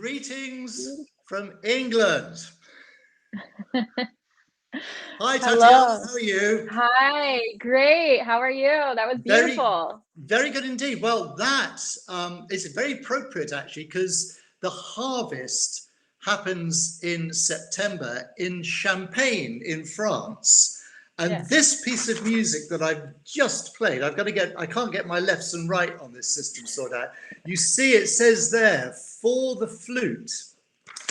Greetings from England. Hi, Tatiana. Hello. How are you? Hi. Great. How are you? That was Very, beautiful. very good indeed. Well, that is very appropriate actually, because the harvest happens in September in Champagne in France. And Yeah. this piece of music that I've just played, I can't get my lefts and right on this system sorted out. You see, it says there, for the flute.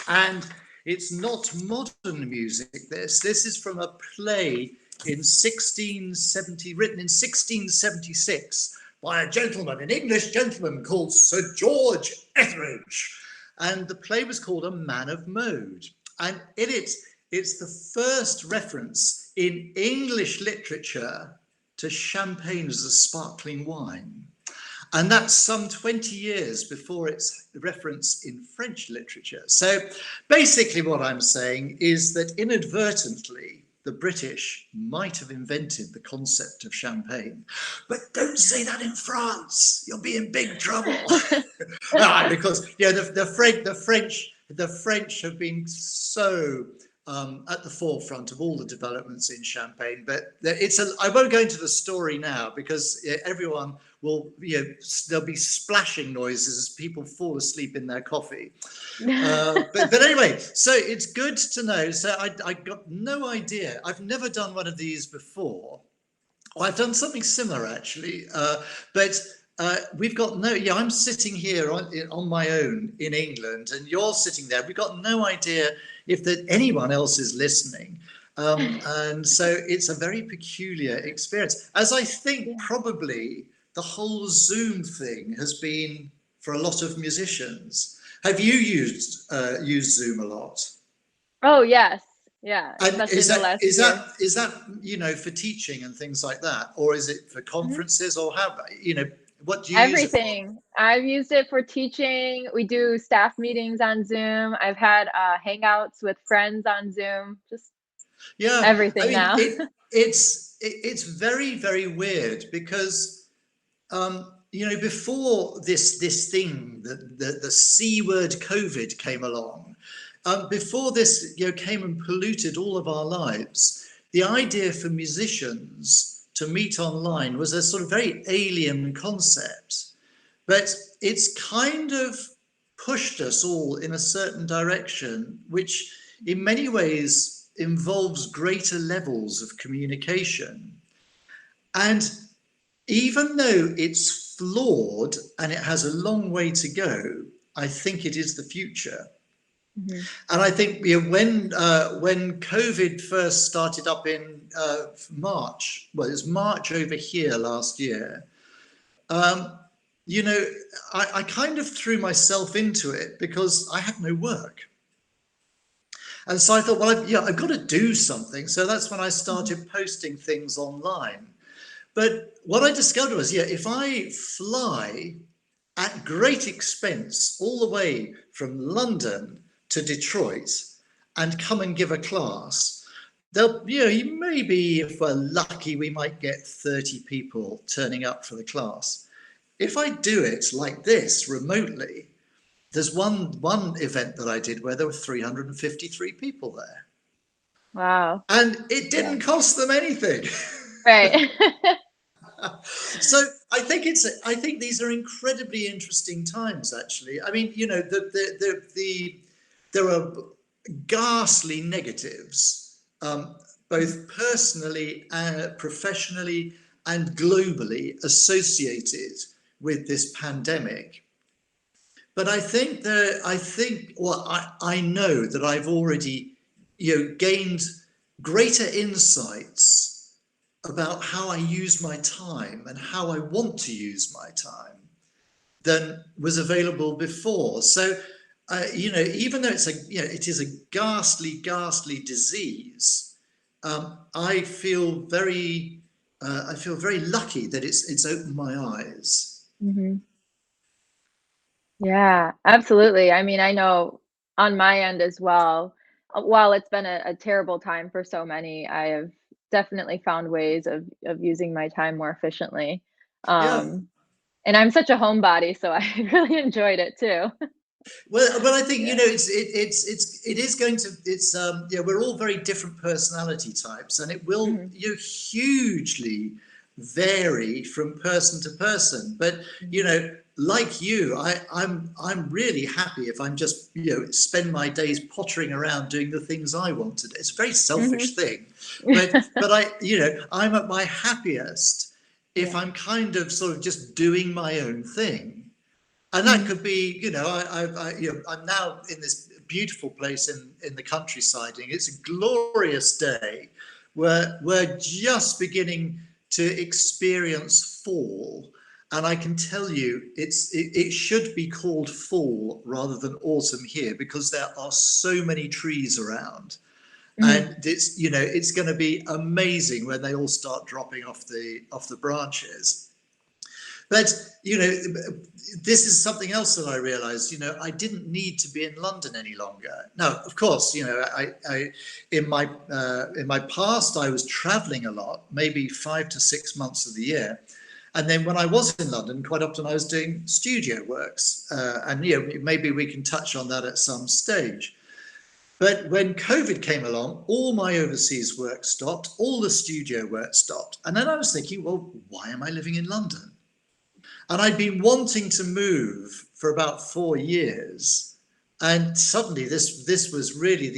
And it's not modern music, this is from a play in 1670, written in 1676 by a gentleman, an English gentleman called Sir George Etheridge. And the play was called A Man of Mode. And in it, it's the first reference in English literature to champagne as a sparkling wine. And that's some 20 years before its reference in French literature. So basically what I'm saying is that inadvertently, the British might have invented the concept of champagne. But don't say that in France, you'll be in big trouble. Because the French have been so at the forefront of all the developments in Champagne, but I won't go into the story now because everyone will, there'll be splashing noises as people fall asleep in their coffee. But anyway, so it's good to know. So I got no idea. I've never done one of these before. Well, I've done something similar actually, but we've got no, I'm sitting here on my own in England and you're sitting there. We've got no idea if anyone else is listening. And so it's a very peculiar experience, as I think probably the whole Zoom thing has been for a lot of musicians. Have you used Zoom a lot? Oh, yes. Yeah, And especially in the last year. is that for teaching and things like that, or is it for Mhm. conferences, or what do you use it for? Everything. I've used it for teaching. We do staff meetings on Zoom. I've had hangouts with friends on Zoom. Just Yeah, I everything mean now. it's very, very weird because before this thing, the C word COVID came along, before this came and polluted all of our lives, the idea for musicians to meet online was a sort of very alien concept. But it's kind of pushed us all in a certain direction, which in many ways involves greater levels of communication. And even though it's flawed and it has a long way to go, I think it is the future. Mhm. And I think when COVID first started up in March, well, it was March over here last year. Um, you know, I kind of threw myself into it because I had no work. And so I thought, well, I've got to do something. So that's when I Mhm. started posting things online. But what I discovered was, if I fly at great expense all the way from London to Detroit and come and give a class, maybe if we're lucky, we might get 30 people turning up for the class. If I do it like this remotely, there's one event that I did where there were 353 people there, Wow. and it Yeah. didn't cost them anything. Right. So I think these are incredibly interesting times. Actually, I mean, there are ghastly negatives, both personally, professionally, and globally associated with this pandemic. But I know that I've already, gained greater insights about how I use my time and how I want to use my time than was available before. So, even though it is a ghastly, ghastly disease, I feel very lucky that it's opened my eyes. Mhm. Yeah, absolutely. I mean, I know on my end as well, while it's been a terrible time for so many, I have definitely found ways of using my time more efficiently. Yeah. Um, and I'm such a homebody, so I really enjoyed it too. Well, I think, Yeah. it is going to, yeah, we're all very different personality types, and it will, Mhm. hugely vary from person to person. But, Mhm. like you, I'm really happy if I'm just, spend my days pottering around doing the things I want to do. It's a very selfish Mhm. thing, but I'm at my happiest if Yeah. I'm kind of sort of just doing my own thing. And that Mhm. could be, I'm now in this beautiful place in the countryside, and it's a glorious day where we're just beginning to experience fall. And I can tell you, it should be called fall rather than autumn here, because there are so many trees around, Mhm. and it's going to be amazing when they all start dropping off the branches. But this is something else that I realised. I didn't need to be in London any longer. Now, of course, in my past I was travelling a lot, maybe 5 to 6 months of the year, and then when I was in London, quite often I was doing studio works, and maybe we can touch on that at some stage. But when COVID came along, all my overseas work stopped, all the studio work stopped, and then I was thinking, well, why am I living in London? And I'd been wanting to move for about 4 years, and suddenly this was really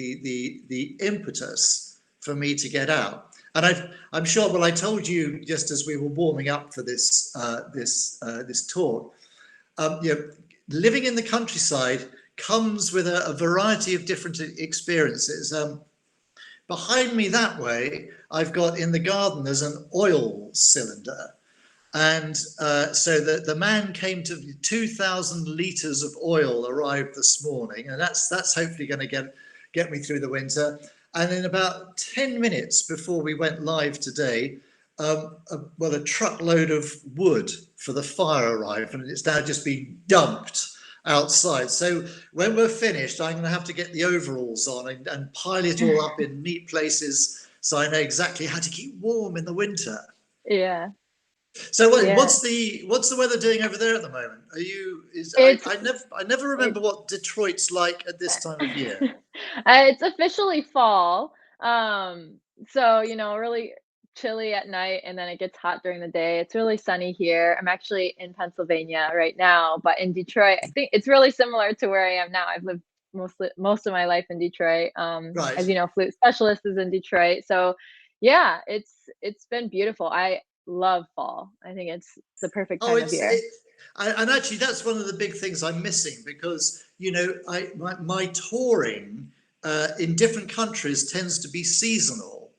the impetus for me to get out. And I'm sure. Well, I told you just as we were warming up for this talk. You know, living in the countryside comes with a variety of different experiences. Behind me that way, I've got in the garden there's an oil cylinder, and so the man came to 2,000 litres of oil arrived this morning, and that's hopefully going to get me through the winter. And in about 10 minutes before we went live today, a truckload of wood for the fire arrived, and it's now just been dumped outside. So when we're finished, I'm going to have to get the overalls on and pile it all up in neat places, so I know exactly how to keep warm in the winter. Yeah. So Yeah. what's the weather doing over there at the moment? Are you is It's I never remember it's what Detroit's like at this time of year. it's officially fall. So, really chilly at night and then it gets hot during the day. It's really sunny here. I'm actually in Pennsylvania right now, but in Detroit, I think it's really similar to where I am now. I've lived most of my life in Detroit. As Right. you know, Flute Specialists is in Detroit. So, yeah, it's been beautiful. I love fall. I think it's the perfect Oh, time of year. and actually that's one of the big things I'm missing, because my touring in different countries tends to be seasonal,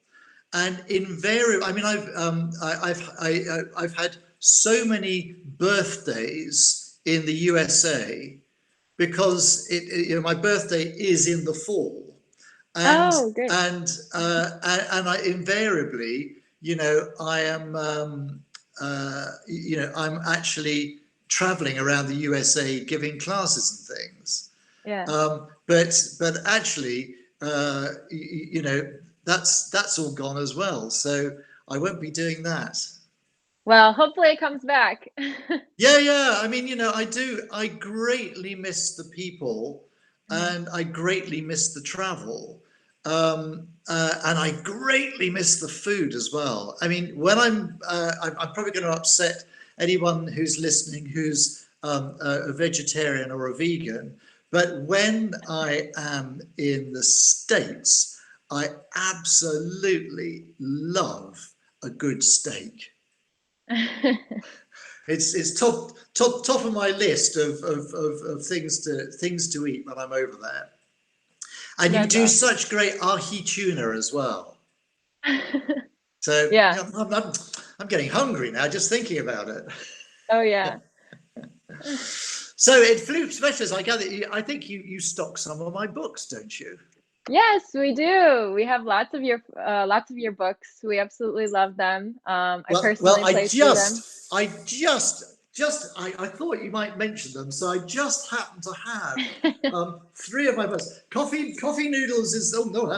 and invariably, I mean, I've had so many birthdays in the USA, because my birthday is in the fall, and Oh, great. I invariably, I am, I'm actually traveling around the USA giving classes and things. Yeah. But actually, that's all gone as well. So I won't be doing that. Well, hopefully it comes back. Yeah, yeah. I mean, I do. I greatly miss the people, Mhm. and I greatly miss the travel, and I greatly miss the food as well. I mean, when I'm probably going to upset anyone who's listening who's a vegetarian or a vegan, but when I am in the States, I absolutely love a good steak. It's top of my list of things to eat when I'm over there. And you That's do awesome. such great ahi tuna as well. So Yeah. yeah, I'm getting hungry now just thinking about it. Oh, yeah. So at Flute Specialists, I gather I think you stock some of my books, don't you? Yes, we do. We have lots of your books. We absolutely love them. I Well, personally play through them. I thought you might mention them, so I just happen to have three of my books. Coffee Noodles is, oh no,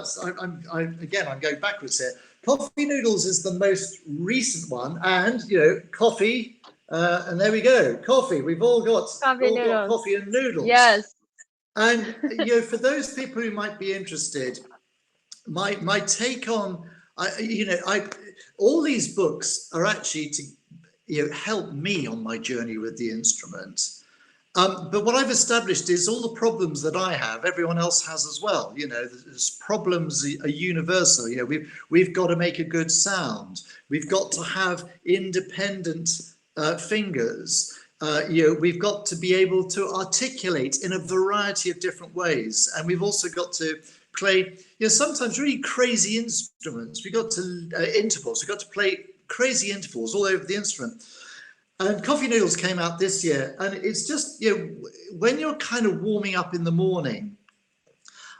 I'm going backwards here. Coffee Noodles is the most recent one, and coffee, and there we go, coffee. We've Coffee all got noodles. coffee and noodles. Yes. And for those people who might be interested, my take on, all these books are actually to help me on my journey with the instrument. But what I've established is all the problems that I have, everyone else has as well. There's problems are universal. We've got to make a good sound. We've got to have independent fingers. We've got to be able to articulate in a variety of different ways, and we've also got to play, sometimes really crazy instruments. We got to intervals. We've got to play crazy intervals all over the instrument. And Coffee Noodles came out this year, and it's just, when you're kind of warming up in the morning,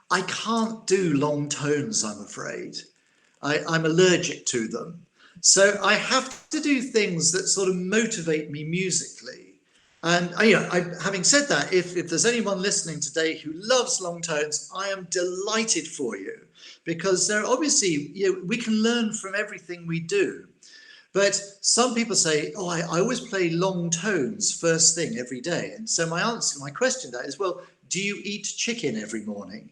I can't do long tones, I'm afraid. I'm allergic to them. So I have to do things that sort of motivate me musically. And having said that, if there's anyone listening today who loves long tones, I am delighted for you, because they're obviously, we can learn from everything we do. But some people say, oh, I always play long tones first thing every day. And so my question to that is, well, do you eat chicken every morning?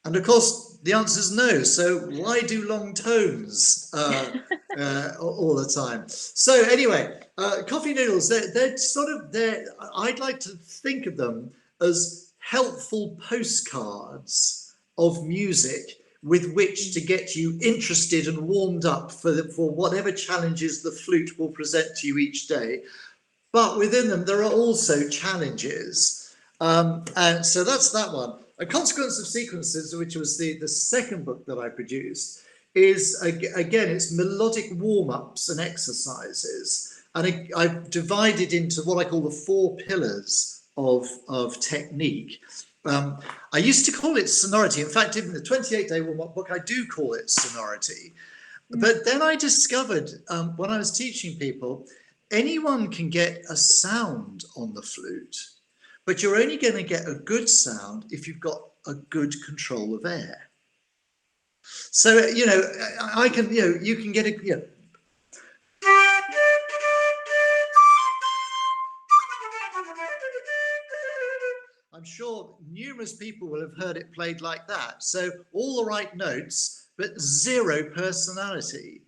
And of course, the answer is no. So why do long tones all the time? So anyway, Coffee Noodles, I'd like to think of them as helpful postcards of music with which to get you interested and warmed up for whatever challenges the flute will present to you each day. But within them, there are also challenges. And so that's that one. A Consequence of Sequences, which was the second book that I produced, is, again, it's melodic warm-ups and exercises. And I've divided into what I call the 4 pillars of technique. I used to call it sonority. In fact, in the 28-day warm-up book, I do call it sonority. But then I discovered when I was teaching people, anyone can get a sound on the flute, but you're only going to get a good sound if you've got a good control of air. So, I can, you can get a, I'm sure numerous people will have heard it played like that. So all the right notes, but zero personality.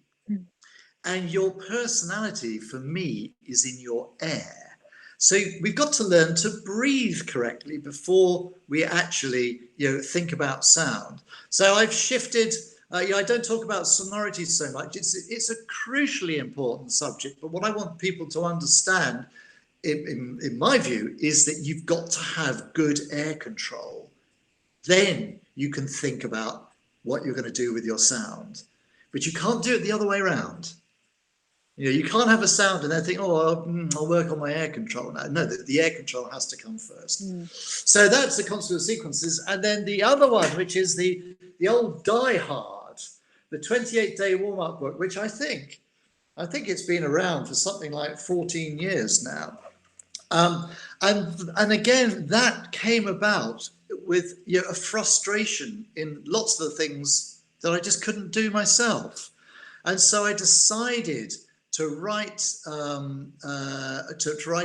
And your personality, for me, is in your air. So we've got to learn to breathe correctly before we actually, think about sound. So I've shifted. I don't talk about sonority so much. It's a crucially important subject. But what I want people to understand, in my view, is that you've got to have good air control. Then you can think about what you're going to do with your sound. But you can't do it the other way around. You can't have a sound and then think, oh, I'll work on my air control now. No, the air control has to come first. So that's the Consequence Sequences. And then the other one, which is the old Die Hard, the 28-day warm-up book, which I think it's been around for something like 14 years now. And again, that came about with a frustration in lots of the things that I just couldn't do myself. And so I decided to write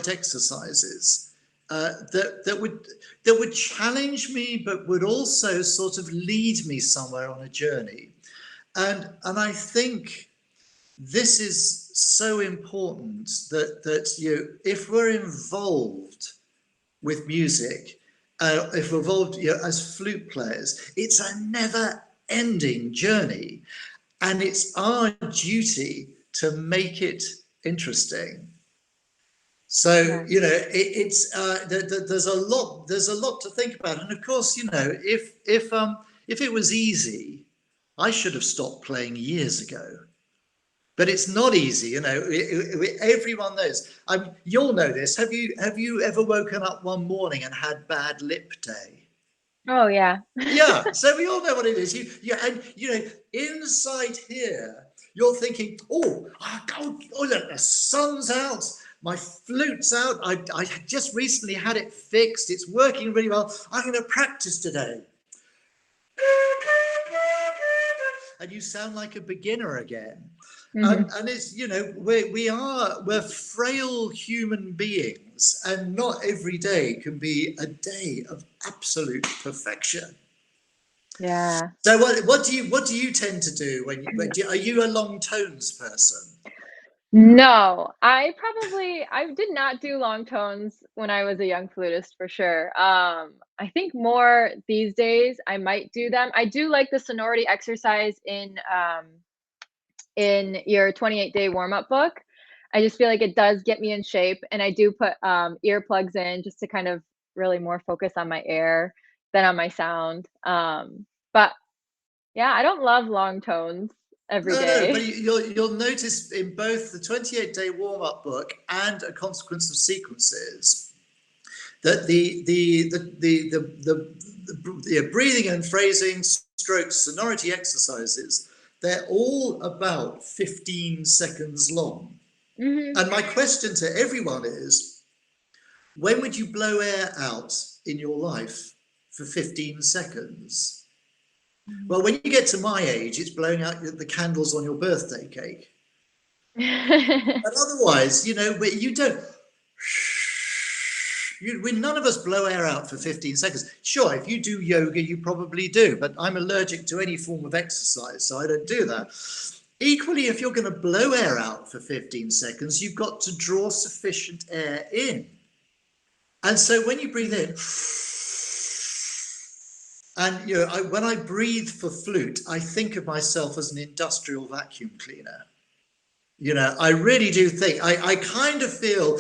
exercises that would challenge me, but would also sort of lead me somewhere on a journey. And I think this is so important that if we're involved with music, if we're involved as flute players, it's a never-ending journey, and it's our duty to make it interesting. So it's there's a lot to think about, and of course, if it was easy, I should have stopped playing years ago. But it's not easy, everyone knows. You'll know this. Have you ever woken up one morning and had bad lip day? Oh yeah. Yeah. So we all know what it is. And inside here, you're thinking, oh, look, the sun's out. My flute's out. I just recently had it fixed. It's working really well. I'm going to practice today. and you sound like a beginner again. Mhm. And it's, you know, we're frail human beings, and not every day can be a day of absolute perfection. Yeah. So what do you tend to do are you a long tones person? No, I did not do long tones when I was a young flutist for sure. I think more these days I might do them. I do like the sonority exercise in your 28-day warm-up book. I just feel like it does get me in shape, and I do put earplugs in just to kind of really more focus on my air than on my sound. But yeah, I don't love long tones every No, but day. you'll notice in both the 28-day warm-up book and A Consequence of Sequences that the breathing and phrasing strokes sonority exercises, they're all about 15 seconds long. Mhm. And my question to everyone is, when would you blow air out in your life for 15 seconds? Well, when you get to my age, it's blowing out the candles on your birthday cake. But otherwise, you know, you don't. None of us blow air out for 15 seconds. Sure, if you do yoga, you probably do, but I'm allergic to any form of exercise, so I don't do that. Equally, if you're going to blow air out for 15 seconds, you've got to draw sufficient air in. And so when you breathe in, and you know, when I breathe for flute, I think of myself as an industrial vacuum cleaner. You know, I really do think I kind of feel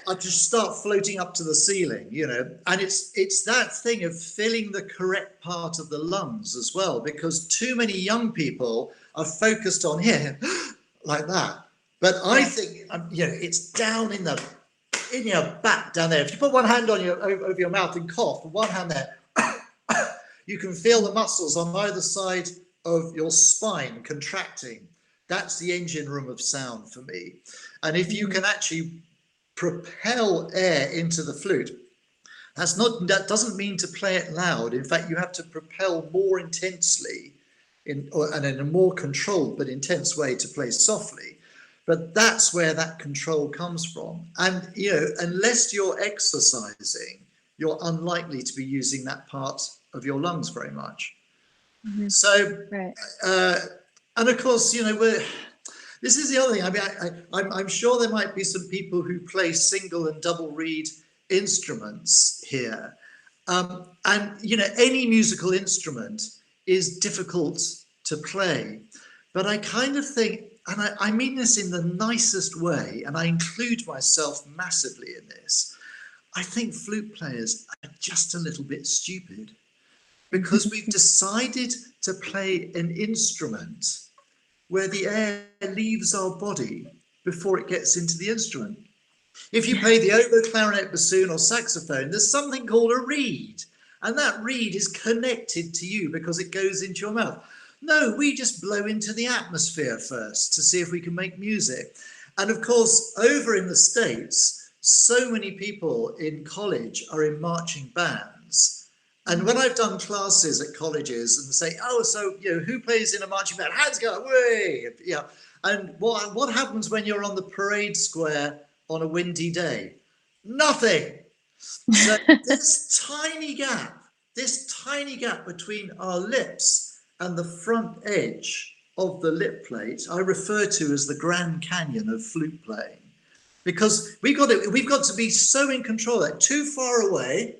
I just start floating up to the ceiling, you know, and it's that thing of filling the correct part of the lungs as well, because too many young people are focused on here like that. But I Yeah. think you know, it's down in your back down there. If you put one hand on your over your mouth and cough, and one hand there, you can feel the muscles on either side of your spine contracting. That's the engine room of sound for me. And if you Mhm. can actually propel air into the flute, that doesn't mean to play it loud. In fact, you have to propel more intensely and in a more controlled but intense way to play softly. But that's where that control comes from. And you know, unless you're exercising, you're unlikely to be using that part of your lungs very much. Mhm. So, Right. uh, and of course, you know, this is the other thing. I mean, I'm sure there might be some people who play single and double reed instruments here. And, you know, any musical instrument is difficult to play. But I kind of think, and I mean this in the nicest way, and I include myself massively in this, I think flute players are just a little bit stupid because we've decided to play an instrument where the air leaves our body before it gets into the instrument. If you play the oboe, clarinet, bassoon, or saxophone, there's something called a reed, and that reed is connected to you because it goes into your mouth. No, we just blow into the atmosphere first to see if we can make music. And of course, over in the States, so many people in college are in marching bands. And when I've done classes at colleges and say, oh, so you know, who plays in a marching band? Hands go, way, yeah. And what happens when you're on the parade square on a windy day? Nothing. So this tiny gap between our lips and the front edge of the lip plate, I refer to as the Grand Canyon of flute playing, because we've got to be so in control that too far away.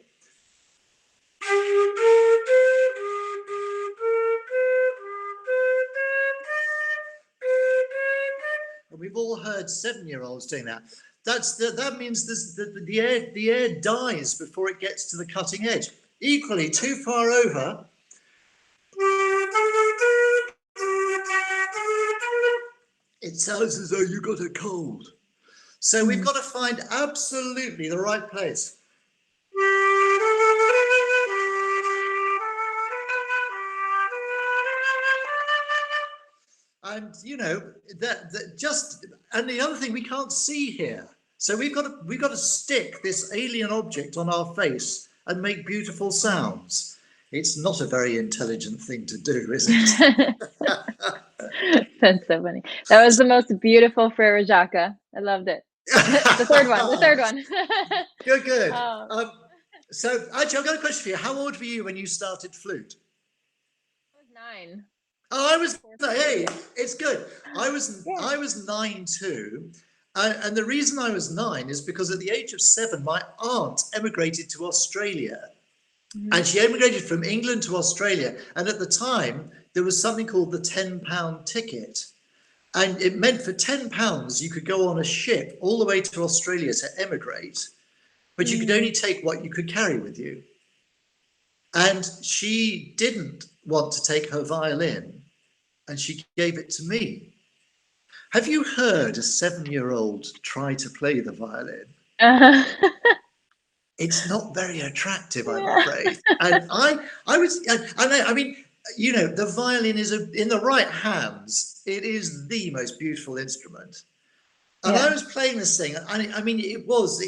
And we've all heard 7-year-olds doing that. That means the air dies before it gets to the cutting edge. Equally, too far over, it sounds as though you got a cold. So we've Mhm. got to find absolutely the right place. And you know that just, and the other thing we can't see here. So we've got to stick this alien object on our face and make beautiful sounds. It's not a very intelligent thing to do, is it? That's so funny. That was the most beautiful Frere Jacques. I loved it. The third one. The third one. Good, good. Oh, So actually, I've got a question for you. How old were you when you started flute? I was 9. Oh, I was, Fourth hey, grade. it's good. I was 9 too. And the reason I was 9 is because at the age of 7, my aunt emigrated to Australia. Mhm. And she emigrated from England to Australia. And at the time, there was something called the £10 ticket. And it meant for £10, you could go on a ship all the way to Australia to emigrate, but you could only take what you could carry with you. And she didn't want to take her violin, and she gave it to me. Have you heard a 7-year-old try to play the violin? Uh-huh. It's not very attractive, I'm Yeah. afraid. And I mean, you know, the violin is in the right hands, it is the most beautiful instrument. And I Yeah. was playing this thing, and I mean, it was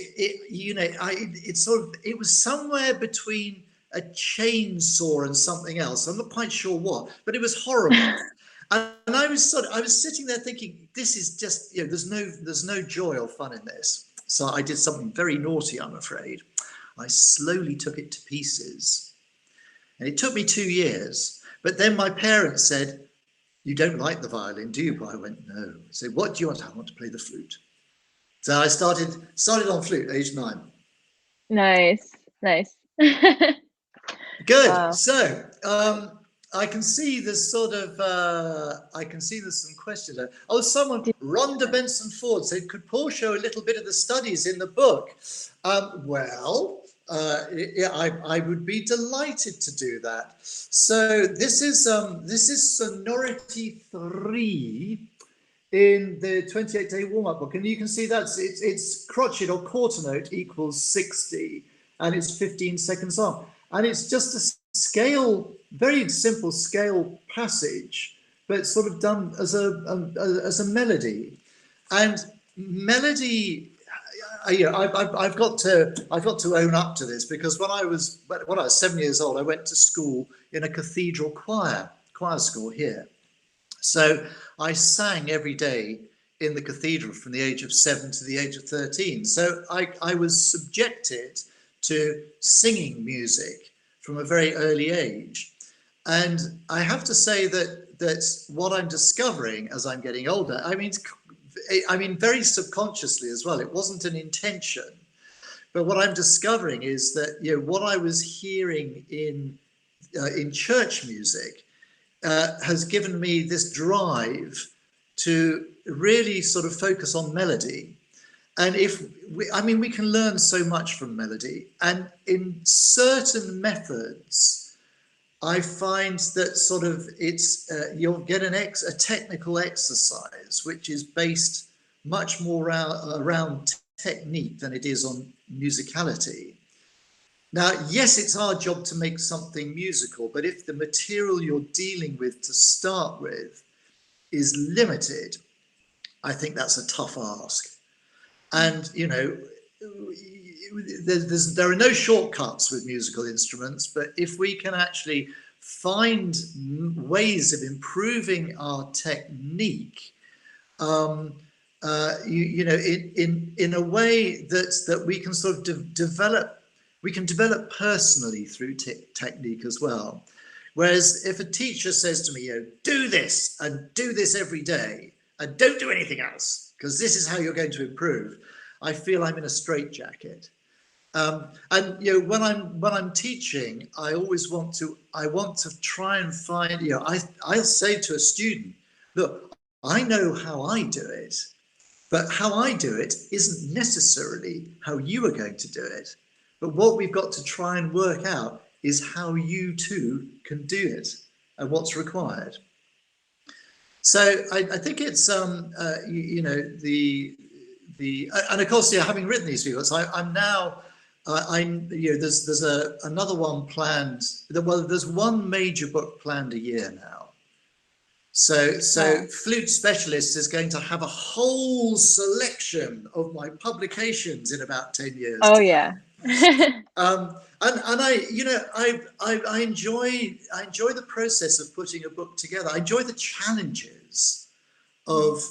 somewhere between a chainsaw and something else. I'm not quite sure what, but it was horrible. And I was sitting there thinking, this is just, you know, there's no joy or fun in this. So I did something very naughty, I'm afraid. I slowly took it to pieces, and it took me 2 years. But then my parents said, "You don't like the violin, do you?" I went, "No." I said, "What do you want?" "I want to play the flute." So I started on flute, age 9. Nice. Nice. Good. Wow. So I can see there's I can see there's some questions there. Oh, Do- Rhonda Benson Ford said, "Could Paul show a little bit of the studies in the book?" Yeah, I would be delighted to do that. So this is Sonority 3 in the 28-day warm-up book, and you can see it's crotchet or quarter note equals 60, and it's 15 seconds long, and it's just a scale, very simple scale passage, but sort of done as a melody. And melody, I've got to own up to this, because when I was 7 years old, I went to school in a cathedral choir school here. So I sang every day in the cathedral from the age of 7 to the age of 13. So I was subjected to singing music from a very early age. And I have to say that what I'm discovering as I'm getting older, I mean, very subconsciously as well, it wasn't an intention. But what I'm discovering is that, you know, what I was hearing in church music has given me this drive to really sort of focus on melody. And we can learn so much from melody. And in certain methods, I find that sort of you'll get a technical exercise, which is based much more around technique than it is on musicality. Now, yes, it's our job to make something musical, but if the material you're dealing with to start with is limited, I think that's a tough ask. And, you know, there are no shortcuts with musical instruments, but if we can actually find ways of improving our technique, in a way that we can sort of develop personally through technique as well. Whereas if a teacher says to me, you know, do this and do this every day and don't do anything else, because this is how you're going to improve, I feel I'm in a straitjacket. And you know, when I'm teaching, I want to try and find, you know, I'll say to a student, look, I know how I do it, but how I do it isn't necessarily how you are going to do it. But what we've got to try and work out is how you too can do it and what's required. So I think it's and of course, yeah, having written these videos, I'm now there's another one planned. Well, there's one major book planned a year now. So Wow. Flute Specialists is going to have a whole selection of my publications in about 10 years Oh to yeah. come. And I enjoy the process of putting a book together. I enjoy the challenges of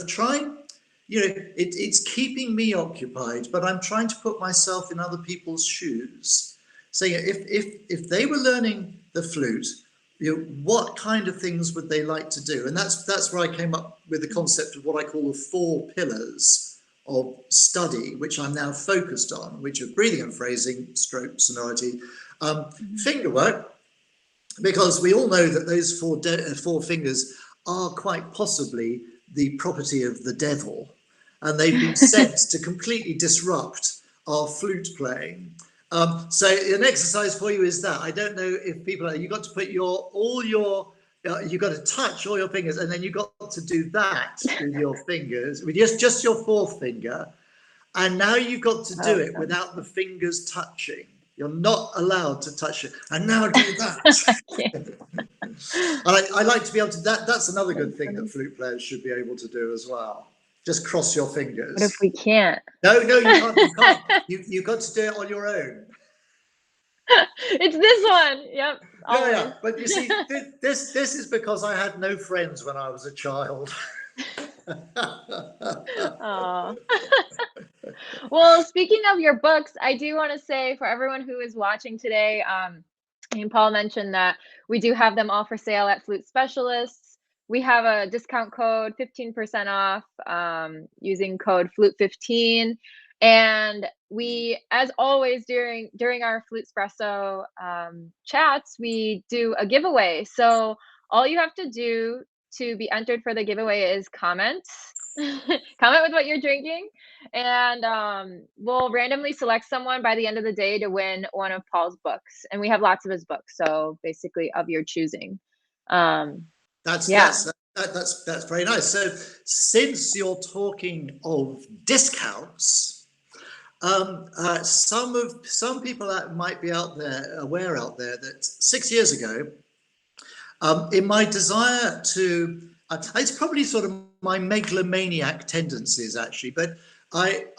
trying. It's keeping me occupied, but I'm trying to put myself in other people's shoes. So if they were learning the flute, what kind of things would they like to do? And that's where I came up with the concept of what I call the 4 pillars of study, which I'm now focused on, which are breathing and phrasing, stroke, sonority, finger work, because we all know that those 4 fingers are quite possibly the property of the devil, and they've been sent to completely disrupt our flute playing. So an exercise for you is that. I don't know if people you've got to put you've got to touch all your fingers, and then you've got to do that with your fingers, with just your 4th finger. And now you've got to do it without the fingers touching. You're not allowed to touch it. And now do that. And I like to be able to, that's another good thing that flute players should be able to do as well. Just cross your fingers. What if we can't? No, you can't. You can't. You've got to do it on your own. It's this one. Yep. Yeah. But you see, this is because I had no friends when I was a child. Oh. Well, speaking of your books, I do want to say for everyone who is watching today, and Paul mentioned that we do have them all for sale at Flute Specialists. We have a discount code, 15% off, using code Flute15. And we, as always, during our Flutespresso chats, we do a giveaway. So all you have to do to be entered for the giveaway is comment with what you're drinking, and we'll randomly select someone by the end of the day to win one of Paul's books. And we have lots of his books, so basically of your choosing. That's very nice. So since you're talking of discounts, some people that might be aware out there that 6 years ago, in my desire to, it's probably sort of my megalomaniac tendencies actually, but I've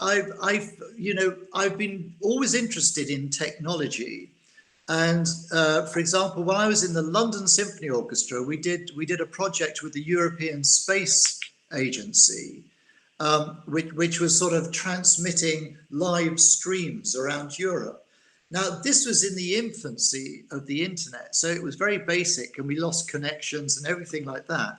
been always interested in technology. And for example, when I was in the London Symphony Orchestra, we did a project with the European Space Agency, which was sort of transmitting live streams around Europe. Now, this was in the infancy of the internet, so it was very basic, and we lost connections and everything like that.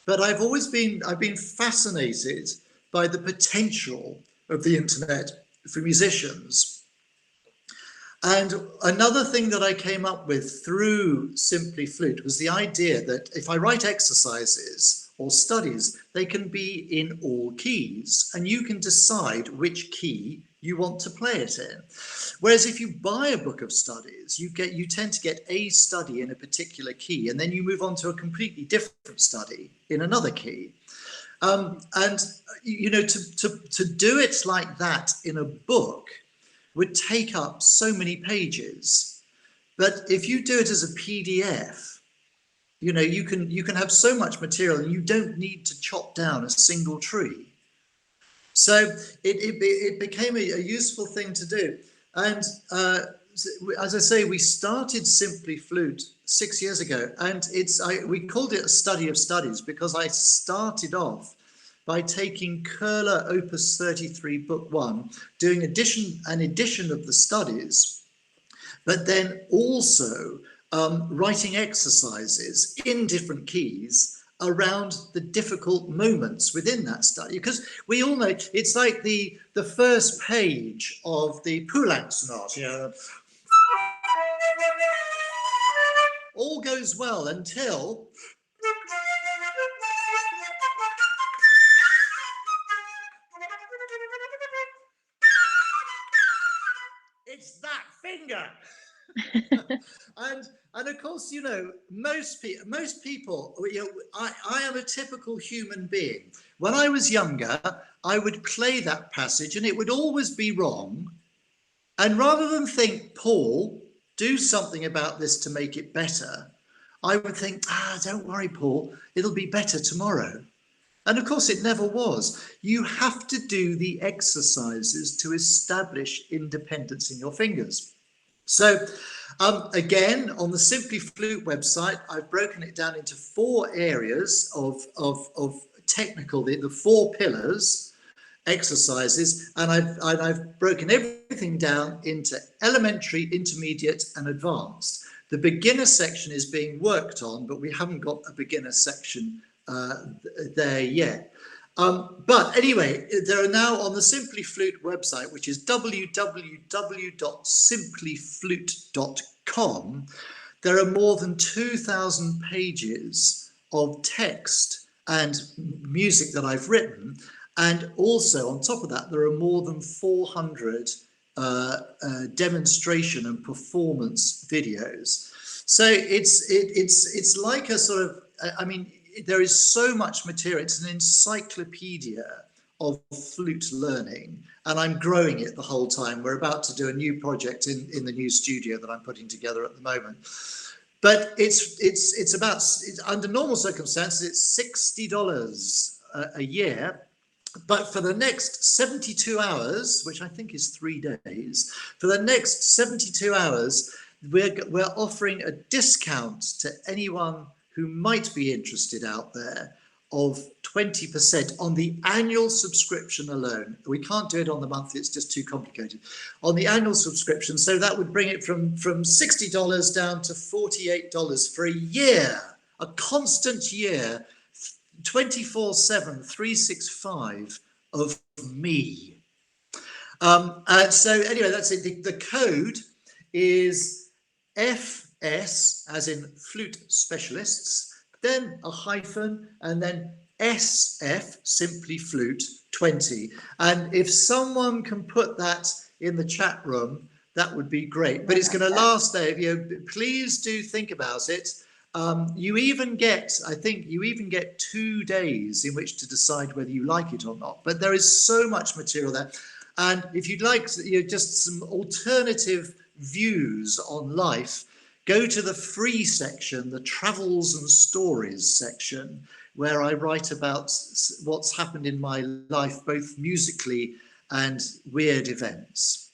But I've been fascinated by the potential of the internet for musicians. And another thing that I came up with through Simply Flute was the idea that if I write exercises or studies, they can be in all keys, and you can decide which key you want to play it in. Whereas if you buy a book of studies, you tend to get a study in a particular key, and then you move on to a completely different study in another key. And you know, to do it like that in a book would take up so many pages. But if you do it as a PDF, you know, you can have so much material, and you don't need to chop down a single tree. So it became a useful thing to do. And as I say, we started Simply Flute 6 years ago, and we called it a study of studies because I started off by taking Curler Opus 33 Book 1, doing an edition of the studies, but then also writing exercises in different keys around the difficult moments within that study. Because we all know it's like the first page of the Poulenc Sonata, you know, all goes well until it's that finger. And of course, you know, most people, you know, I am a typical human being. When I was younger, I would play that passage and it would always be wrong. And rather than think, Paul, do something about this to make it better, I would think, don't worry, Paul, it'll be better tomorrow. And of course, it never was. You have to do the exercises to establish independence in your fingers. So again, on the Simply Flute website, I've broken it down into 4 areas of technical, the 4 pillars exercises, and I've broken everything down into elementary, intermediate, and advanced. The beginner section is being worked on, but we haven't got a beginner section there yet. But anyway, there are now on the Simply Flute website, which is www.simplyflute.com, there are more than 2,000 pages of text and music that I've written. And also on top of that, there are more than 400 demonstration and performance videos. So it's like a sort of, I mean, there is so much material. It's an encyclopedia of flute learning, and I'm growing it the whole time. We're about to do a new project in the new studio that I'm putting together at the moment. But it's about, under normal circumstances, it's $60 a year. But for the next 72 hours, which I think is 3 days, for the next 72 hours, we're offering a discount to anyone who might be interested out there of 20% on the annual subscription alone. We can't do it on the monthly, it's just too complicated. On the annual subscription, so that would bring it from $60 down to $48 for a year, a constant year, 24/7, 365 of me. So anyway, that's it. The code is FS, as in Flute Specialists, then a hyphen, and then SF, Simply Flute 20. And if someone can put that in the chat room, that would be great. But it's going to last there. Please do think about it. You even get, I think you even get 2 days in which to decide whether you like it or not. But there is so much material there. And if you'd like just some alternative views on life, go to the free section, the travels and stories section, where I write about what's happened in my life, both musically and weird events.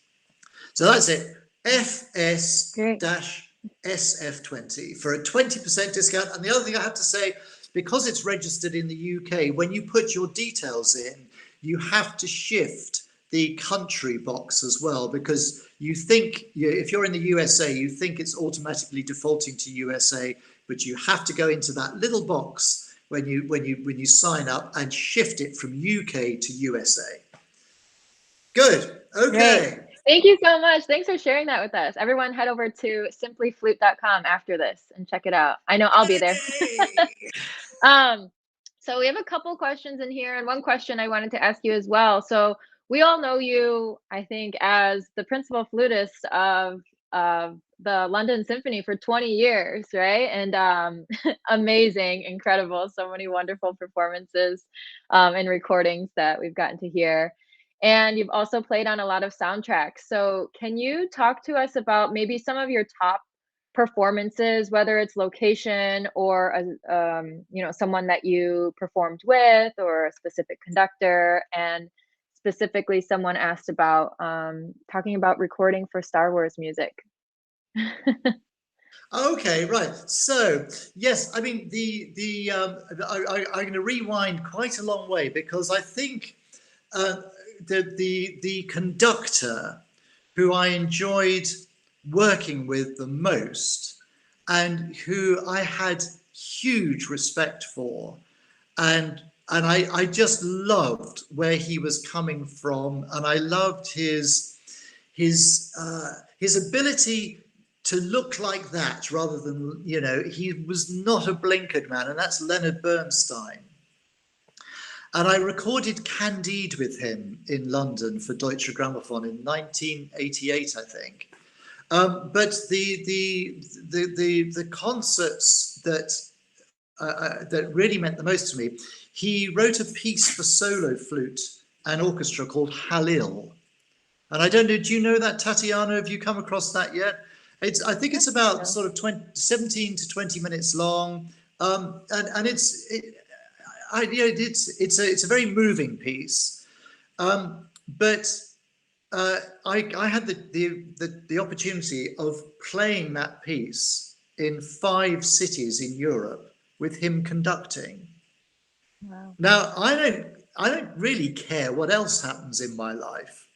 So that's it, FS-SF20 for a 20% discount. And the other thing I have to say, because it's registered in the UK, when you put your details in, you have to shift the country box as well, because you think, if you're in the USA, you think it's automatically defaulting to USA, but you have to go into that little box when you sign up and shift it from UK to USA. Good. Okay. Great. Thank you so much. Thanks for sharing that with us. Everyone head over to simplyflute.com after this and check it out. I know I'll be there. So we have a couple questions in here, and one question I wanted to ask you as well. So we all know you, I think, as the principal flutist of the London Symphony for 20 years, right? And amazing, incredible, so many wonderful performances and recordings that we've gotten to hear. And you've also played on a lot of soundtracks. So can you talk to us about maybe some of your top performances, whether it's location or someone that you performed with, or a specific conductor? And specifically, someone asked about talking about recording for Star Wars music. Okay, right. So yes, I mean I'm going to rewind quite a long way, because I think the conductor who I enjoyed working with the most, and who I had huge respect for, and I just loved where he was coming from, and I loved his ability to look like that, rather than, he was not a blinkered man, and that's Leonard Bernstein. And I recorded Candide with him in London for Deutsche Grammophon in 1988, I think. But the concerts that really meant the most to me, he wrote a piece for solo flute and orchestra called Halil. And I don't know, do you know that, Tatiana? Have you come across that yet? I think it's about sort of 17 to 20 minutes long. And it's a very moving piece, but I had the opportunity of playing that piece in 5 cities in Europe with him conducting. Wow. Now, I don't really care what else happens in my life,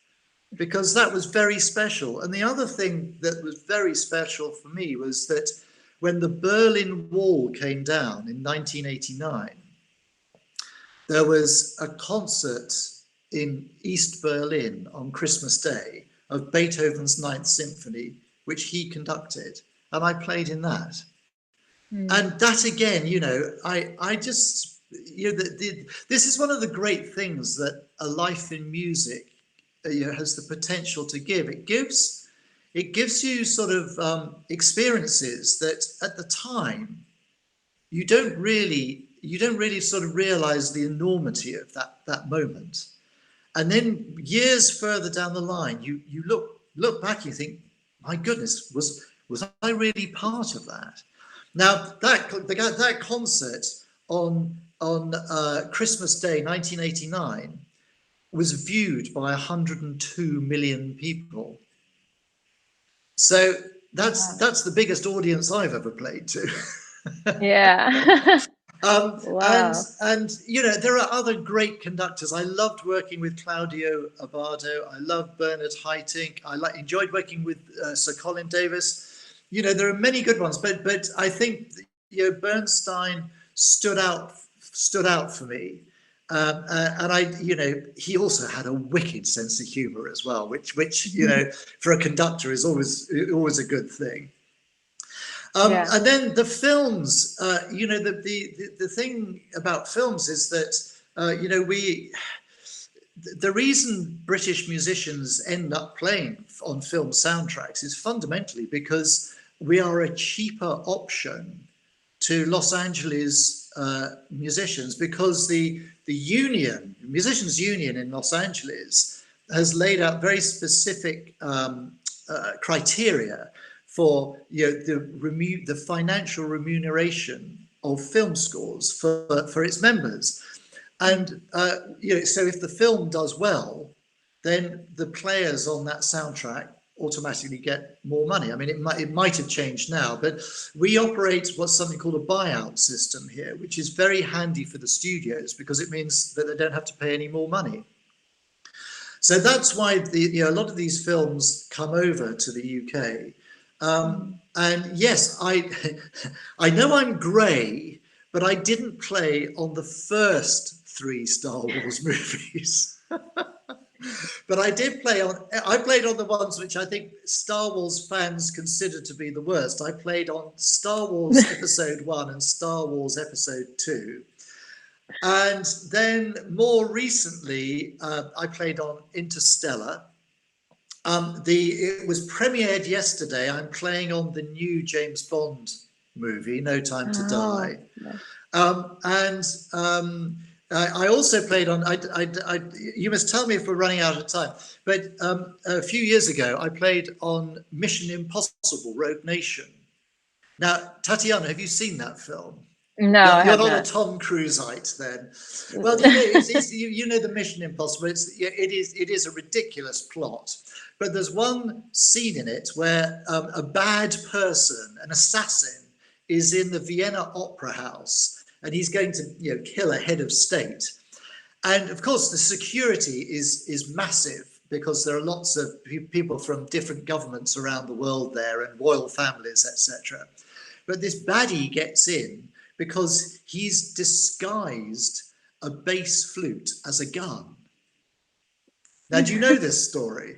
because that was very special. And the other thing that was very special for me was that when the Berlin Wall came down in 1989, there was a concert in East Berlin on Christmas Day of Beethoven's Ninth Symphony, which he conducted, and I played in that. And that again, I just, this is one of the great things that a life in music has the potential to give. It gives you sort of experiences that at the time you don't really sort of realize the enormity of that moment. And then years further down the line, you look back, you think, my goodness, was I really part of that? Now that concert on Christmas Day 1989 was viewed by 102 million people. So that's the biggest audience I've ever played to. Yeah. Wow. And there are other great conductors. I loved working with Claudio Abbado. I loved Bernard Haitink. I enjoyed working with Sir Colin Davis. There are many good ones, but I think Bernstein stood out for me. And he also had a wicked sense of humor as well, which for a conductor is always a good thing. And then the films, the thing about films is that, the reason British musicians end up playing on film soundtracks is fundamentally because we are a cheaper option to Los Angeles musicians, because the musicians union in Los Angeles has laid out very specific criteria for the financial remuneration of film scores for its members. And so if the film does well, then the players on that soundtrack automatically get more money. I mean, it might have changed now, but we operate what's something called a buyout system here, which is very handy for the studios because it means that they don't have to pay any more money. So that's why a lot of these films come over to the UK. And yes, I know I'm grey, but I didn't play on the first 3 Star Wars movies. But I played on the ones which I think Star Wars fans consider to be the worst. I played on Star Wars Episode 1 and Star Wars Episode 2. And then more recently, I played on Interstellar. It was premiered yesterday. I'm playing on the new James Bond movie, No Time to Die. And I also played on, you must tell me if we're running out of time, but a few years ago, I played on Mission Impossible Rogue Nation. Now, Tatiana, have you seen that film? No, you're not a Tom Cruiseite then. Well, you know the Mission Impossible. It is a ridiculous plot, but there's one scene in it where a bad person, an assassin, is in the Vienna Opera House, and he's going to kill a head of state. And of course, the security is massive because there are lots of people from different governments around the world there and royal families, etc. But this baddie gets in because he's disguised a bass flute as a gun. Now, do you know this story?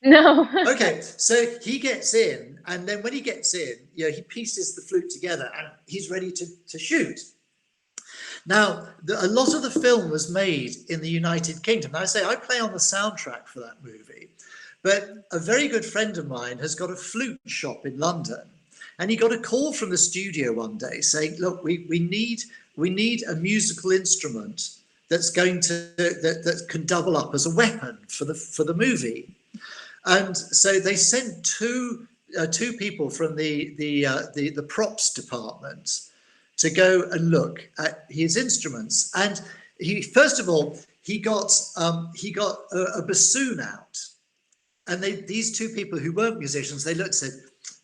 No. Okay, so he gets in, and then when he gets in, he pieces the flute together and he's ready to shoot. Now, a lot of the film was made in the United Kingdom. Now, I play on the soundtrack for that movie, but a very good friend of mine has got a flute shop in London. And he got a call from the studio one day saying, look, we need a musical instrument that can double up as a weapon for the movie. And so they sent two people from the props department to go and look at his instruments. And he, first of all, he got a bassoon out. And these two people who weren't musicians, they looked and said,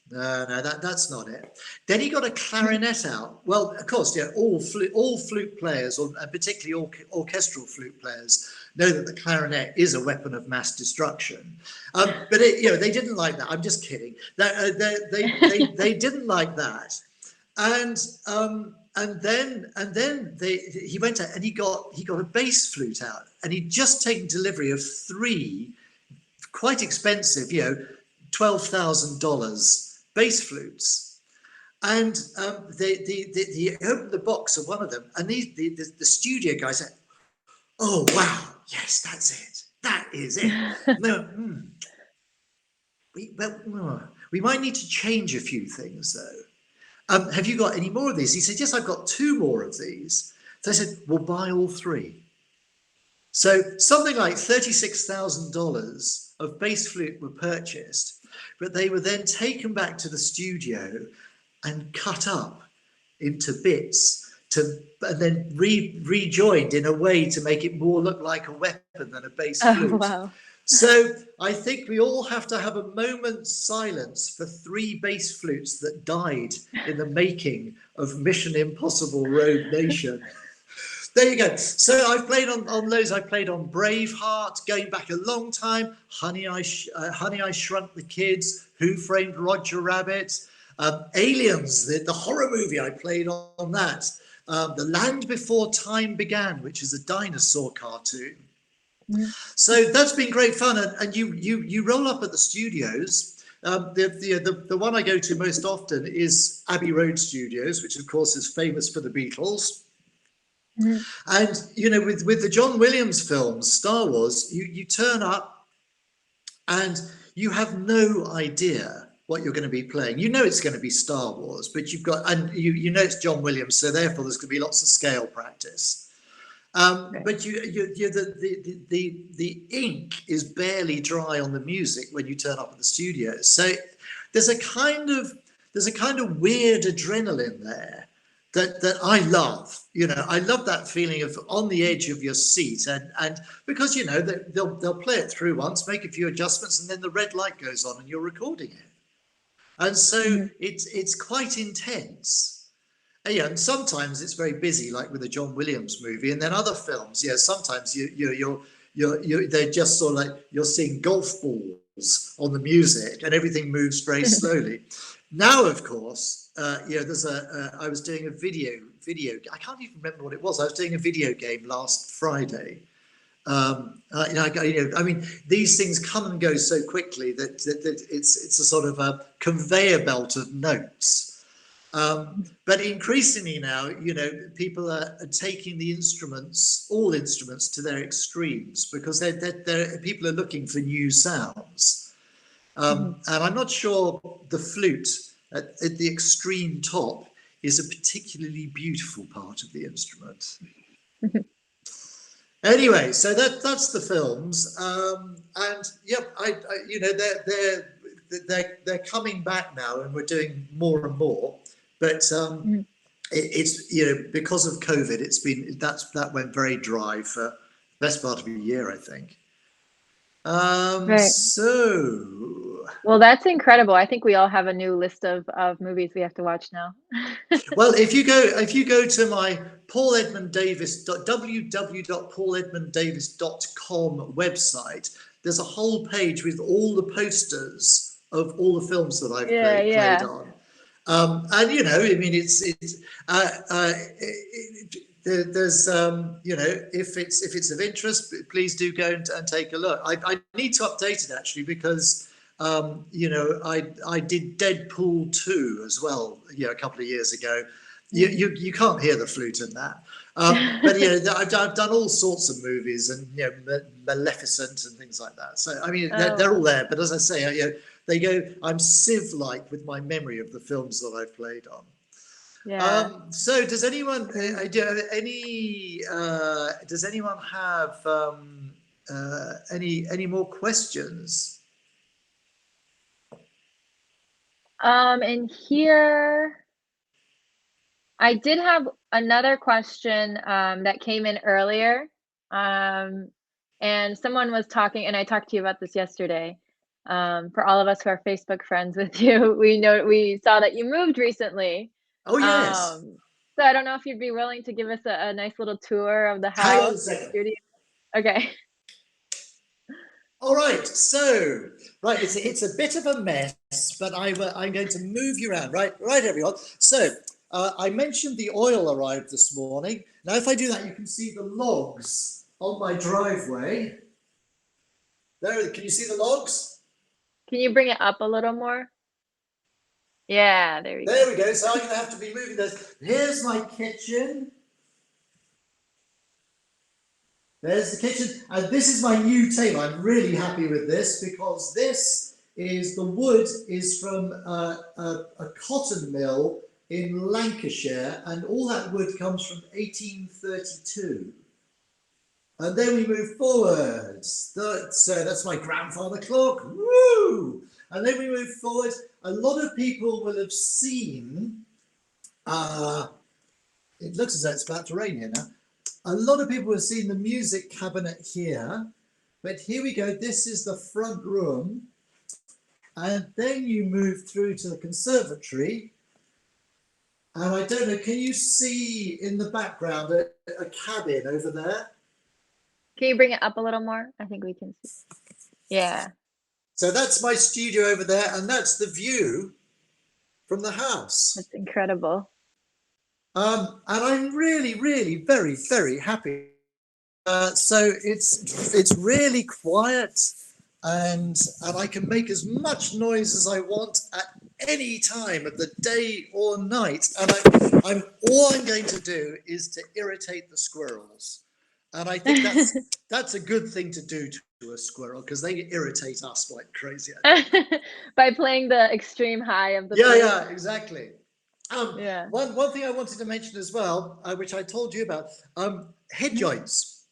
no, that's not it. Then he got a clarinet out. Well, of course, yeah, all flute players, and particularly orchestral flute players, know that the clarinet is a weapon of mass destruction. But they didn't like that. I'm just kidding. They didn't like that. And then he went out and he got a bass flute out, and he'd just taken delivery of 3 quite expensive, $12,000 bass flutes. And he opened the box of one of them, and the studio guy said, "Oh wow, yes, that's it. That is it. No, we might need to change a few things though. Have you got any more of these?" He said, "Yes, I've got 2 more of these." So I said, "Well, buy all 3." So something like $36,000 of bass flute were purchased, but they were then taken back to the studio and cut up into bits and then rejoined in a way to make it more look like a weapon than a bass flute. Oh, wow. So I think we all have to have a moment's silence for 3 bass flutes that died in the making of Mission Impossible Rogue Nation. There you go. So I've played on those. I played on Braveheart, going back a long time. Honey, I Shrunk the Kids. Who Framed Roger Rabbit? Aliens, the horror movie. I played on that. The Land Before Time Began, which is a dinosaur cartoon. Yeah. So that's been great fun. And you roll up at the studios. The one I go to most often is Abbey Road Studios, which of course is famous for the Beatles. Mm. And with the John Williams films, Star Wars, you turn up and you have no idea what you're going to be playing. You know it's going to be Star Wars, but you know it's John Williams, so therefore there's going to be lots of scale practice. Right. But the ink is barely dry on the music when you turn up at the studio. So there's a kind of weird adrenaline there that I love. I love that feeling of on the edge of your seat, and because they'll play it through once, make a few adjustments, and then the red light goes on and you're recording it. And so it's quite intense. And sometimes it's very busy, like with the John Williams movie, and then other films. Sometimes they're just sort of like you're seeing golf balls on the music, and everything moves very slowly. Now, of course, there's I was doing a video. I can't even remember what it was. I was doing a video game last Friday. I mean, these things come and go so quickly that it's a sort of a conveyor belt of notes. But increasingly now, people are taking the all instruments to their extremes, because people are looking for new sounds. And I'm not sure the flute at the extreme top is a particularly beautiful part of the instrument. Anyway, so that's the films, and yep, they're coming back now, and we're doing more and more. But it's because of COVID, that went very dry for the best part of a year, I think. Right. So. Well, that's incredible. I think we all have a new list of movies we have to watch now. Well, if you go to my www.pauledmunddavis.com website, there's a whole page with all the posters of all the films that I've played on. And I mean, there's if it's of interest, please do go and take a look. I need to update it actually, because I did Deadpool 2 as well, a couple of years ago. You can't hear the flute in that, but I've done all sorts of movies, and Maleficent and things like that. So I mean, they're all there. But as I say, they go. I'm sieve-like with my memory of the films that I've played on. Yeah. So does anyone have any more questions? And here, I did have another question that came in earlier. Um, and someone was talking, and I talked to you about this yesterday. For all of us who are Facebook friends with you, we saw that you moved recently. Oh, yes. So I don't know if you'd be willing to give us a nice little tour of the Hang on house, a your second. studio. Okay. All right, so right, it's a bit of a mess, but I'm going to move you around. Right, everyone. So I mentioned the oil arrived this morning. Now, if I do that, you can see the logs on my driveway. There, can you see the logs? Can you bring it up a little more? Yeah, there we go. There we go. So I'm going to have to be moving those. Here's my kitchen. There's the kitchen, and this is my new table. I'm really happy with this because this is the wood is from a cotton mill in Lancashire, and all that wood comes from 1832. And then we move forward. So that's my grandfather clock. Woo! And then we move forward. A lot of people will have seen. It looks as though it's about to rain here now. A lot of people have seen the music cabinet here, but here we go. This is the front room. And then you move through to the conservatory. And I don't know, can you see in the background a cabin over there? Can you bring it up a little more? I think we can see. Yeah. So that's my studio over there, and that's the view from the house. That's incredible. And I'm really, really very, very happy. So it's really quiet, and I can make as much noise as I want at any time of the day or night. And all I'm going to do is to irritate the squirrels, and I think that's a good thing to do to a squirrel because they irritate us like crazy. By playing the extreme high of the Yeah, exactly. Yeah. One thing I wanted to mention as well, which I told you about, head joints.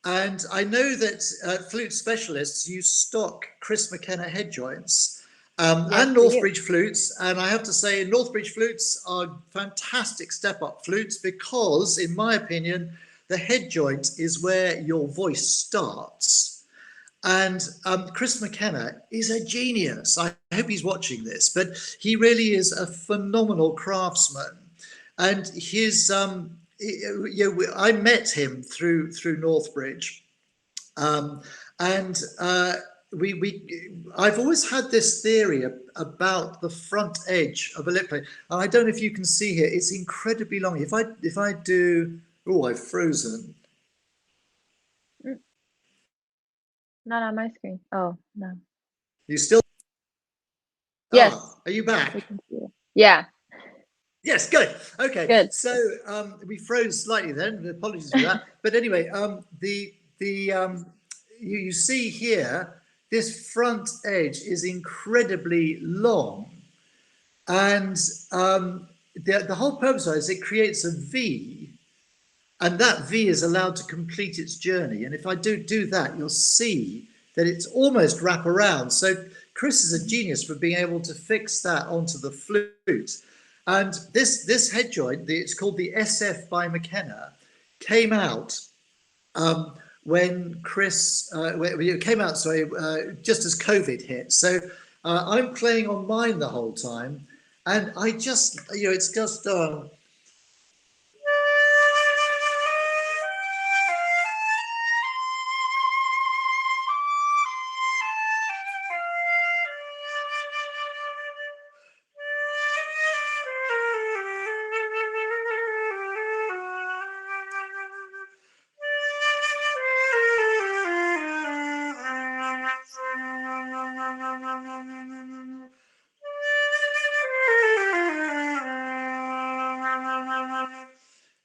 And I know that Flute Specialists use stock Chris McKenna head joints and Northbridge flutes. And I have to say, Northbridge flutes are fantastic step-up flutes because, in my opinion, the head joint is where your voice starts. And Chris McKenna is a genius. I hope he's watching this, but he really is a phenomenal craftsman. And his, I met him through Northbridge, and I've always had this theory about the front edge of a lip plate. And I don't know if you can see here; it's incredibly long. If I do, oh, I've frozen. Not on my screen. Oh, no. You still? Yes. Are you back? We can see it. Yeah. Yes, good. Okay. Good. So we froze slightly then. Apologies for that. But anyway, you see here, this front edge is incredibly long, and the whole purpose of it is it creates a V, and that V is allowed to complete its journey. And if I do that, you'll see that it's almost wrap around. So Chris is a genius for being able to fix that onto the flute. And this head joint, it's called the SF by McKenna, came out when Chris came out. Sorry, just as COVID hit. So I'm playing on mine the whole time, and I just, it's just.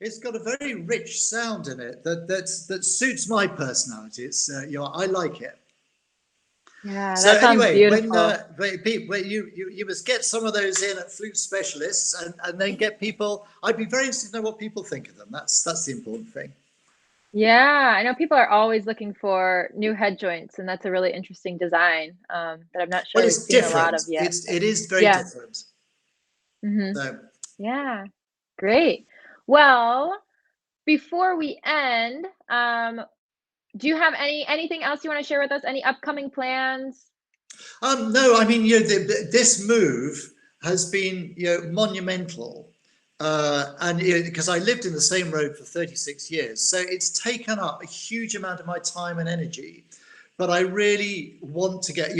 It's got a very rich sound in it that suits my personality. It's I like it. Yeah, So that sounds anyway, beautiful. when you must get some of those in at Flute Specialists, and then get people. I'd be very interested to know what people think of them. That's the important thing. Yeah, I know people are always looking for new head joints, and that's a really interesting design that I'm not sure Well, we've it's seen different. a lot of yet. It is very different. Mm-hmm. So Yeah. Great. Well, before we end, do you have anything else you want to share with us? Any upcoming plans? No, I mean, this move has been, monumental. And because I lived in the same road for 36 years, so it's taken up a huge amount of my time and energy. But I really want to get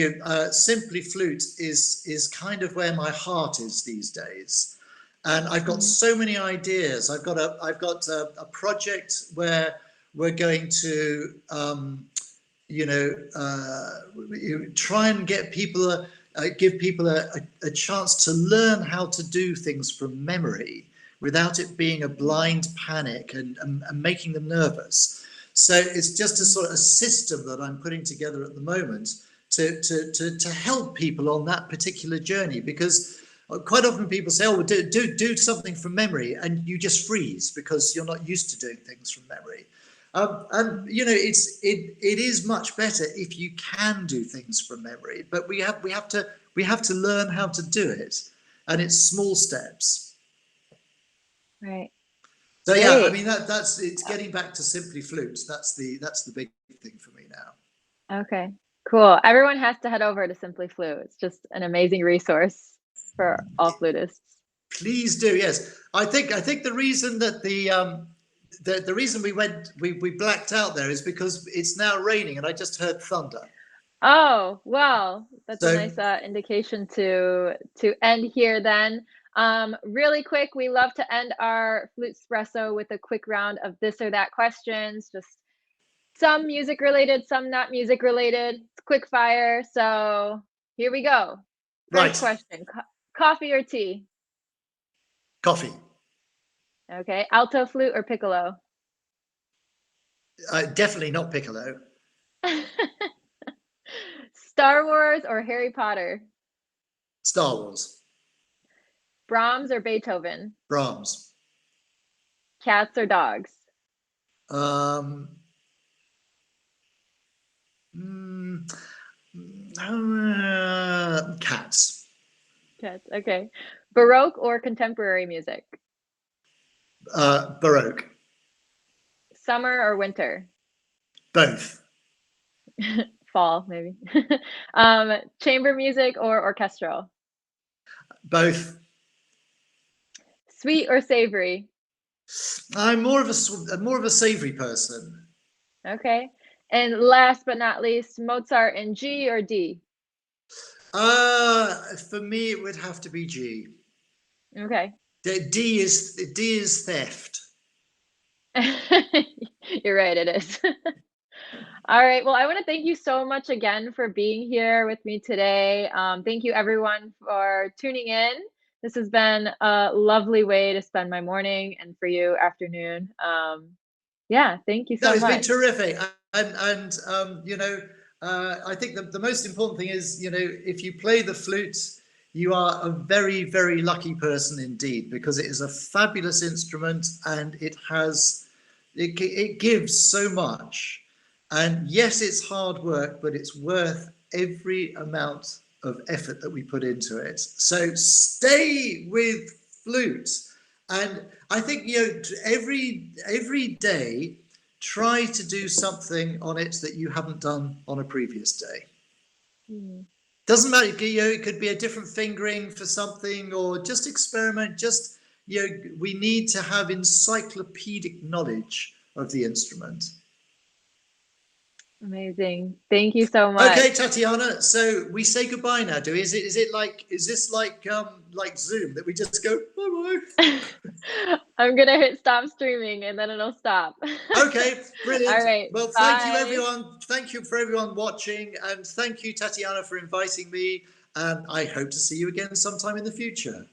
Simply Flute is kind of where my heart is these days, and I've got so many ideas. I've got a project where we're going to try and get people give people a chance to learn how to do things from memory without it being a blind panic and making them nervous. So it's just a sort of a system that I'm putting together at the moment to help people on that particular journey, because quite often people say, oh, well, do something from memory, and you just freeze because you're not used to doing things from memory. And it is much better if you can do things from memory, but we have to learn how to do it, and it's small steps. Right. So yeah, I Great. mean it's getting back to Simply Flute. That's the big thing for me now. Okay. Cool. Everyone has to head over to Simply Flute. It's just an amazing resource for all flutists. Please do. Yes, I think the reason that the reason we blacked out there is because it's now raining, and I just heard thunder. Oh, well, that's a nice indication to end here then. Really quick, we love to end our Flutespresso with a quick round of this or that questions, just some music related, some not music related. It's quick fire. So here we go. First question, coffee or tea? Coffee. Okay, alto flute or piccolo? Definitely not piccolo. Star Wars or Harry Potter? Star Wars. Brahms or Beethoven? Brahms. Cats or dogs? Cats. Cats, okay. Baroque or contemporary music? Baroque. Summer or winter? Both. Fall, maybe. Chamber music or orchestral? Both. Sweet or savory? I'm more of a savory person. Okay. And last but not least, Mozart in G or D? For me, it would have to be G. Okay. D is theft. You're right, it is. All right. Well, I want to thank you so much again for being here with me today. Thank you, everyone, for tuning in. This has been a lovely way to spend my morning, and for you, afternoon. Yeah, thank you so much. No, it's been terrific. And I think the most important thing is, if you play the flute, you are a very, very lucky person indeed, because it is a fabulous instrument, and it gives so much. And yes, it's hard work, but it's worth every amount of effort that we put into it. So stay with flute. And I think, every day, try to do something on it that you haven't done on a previous day. Doesn't matter, it could be a different fingering for something, or just experiment. Just, we need to have encyclopedic knowledge of the instrument. Amazing. Thank you so much. Okay, Tatiana. So we say goodbye now, do we? Is this like Zoom that we just go bye-bye? I'm gonna hit stop streaming and then it'll stop. Okay, brilliant. All right. Well, thank you, everyone. Thank you for everyone watching, and thank you, Tatiana, for inviting me. And I hope to see you again sometime in the future.